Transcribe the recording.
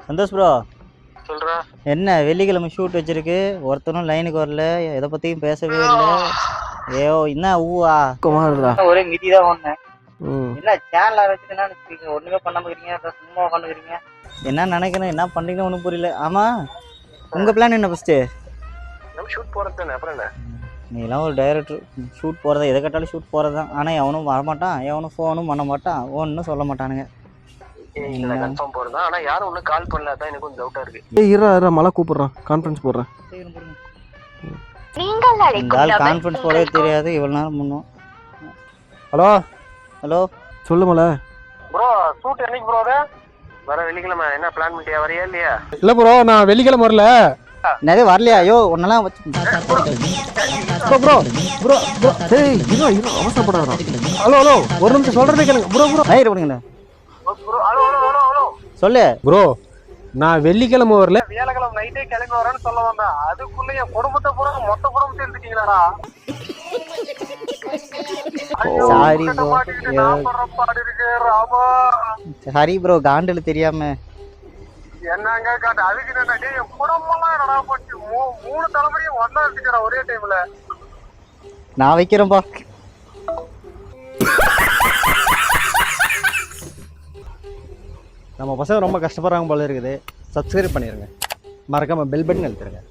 Santhosh bro சொல்றா. என்ன வெள்ளிக்கிழமை ஷூட் வச்சிருக்கு, ஒருத்தனும் லைனுக்கு வரல, எதை பத்தியும் பேசவே இல்லை. ஏயோ என்ன ஊவா ஒரே மிதி தான் ஒண்ணு. என்ன சேனல் ஆரம்பிச்சுன்னா ஒண்ணுமே பண்ண போகிறீங்க, சும்மா உட்காந்துக்கிறீங்க. என்ன நினைக்கிறேன், என்ன பண்றீங்கன்னு ஒன்றும் புரியல. ஆமா உங்க பிளான் என்ன ஃபர்ஸ்ட்? நம்ம ஷூட் போறது தானே, அப்புறம் என்ன? நீலாம் ஒரு டைரக்டர், ஷூட் போறதா, எதை கேட்டாலும் ஷூட் போறதுதான். ஆனா எவனும் வரமாட்டான், எவனும் ஃபோனும் பண்ண மாட்டான், ஒன்னும் சொல்ல மாட்டானுங்க. இல்ல கன்ஃபார்ம் போறதா, ஆனா யாரும் ஒன்னும் கால் பண்ணல, அதான் எனக்கு கொஞ்சம் டவுட்டா இருக்கு. ஏய் இறா மலை கூப்பிடுறான், கான்ஃபரன்ஸ் போடுறேன். கான்ஃபரன்ஸ் போடவே தெரியாது இவ்வளவு நேரம் முன்னும். ஹலோ ஹலோ சொல்லு மலை. ப்ரோ ஷூட் என்னைக்கு ப்ரோ? வர வெள்ளிக்கிழமை என்ன பிளான் பண்ணிட்டியா, வரையா இல்லையா? இல்ல ப்ரோ, நான் வெள்ளிக்கிழமை வரல. நிறைய வரலையா? ஐயோ ஒன்னெல்லாம் ப்ரோ ப்ரோ ப்ரோ ப்ரோ ஏய் இறா அவசரப்படாதடா. ஹலோ ஹலோ ஒரு நிமிஷம் சொல்றதே கேளுங்க ப்ரோ. ப்ரோ ஹைர் பண்ணுங்க bro. Hello hello hello hello சொல்லு ப்ரோ. நான் வெள்ளிக்கிழமை வரல, வியாழக்கிழமை நைட்டே கிளம்பி வரேன்னு சொல்ல வந்தேன். அதுக்குள்ள என் குடும்பத்தை பூரா மொத்த குடும்பத்தை எடுத்துட்டீங்களாடா? Sorry bro, Rama sorry bro, காண்டல் தெரியாம. என்னங்க காட்டு அதுக்கு என்ன என் குடும்பம்லாம் என்னடா போச்சு, 3 தலைமுறையும் ஒன்னா இருக்குறா ஒரே டைம்ல. நான் வைக்கிறேன்பா. நம்ம பசங்க ரொம்ப கஷ்டப்படுறாங்க போல இருக்குது. சப்ஸ்கிரைப் பண்ணிருங்க, மறக்காம பெல் பட்டன் அழுத்துருங்க.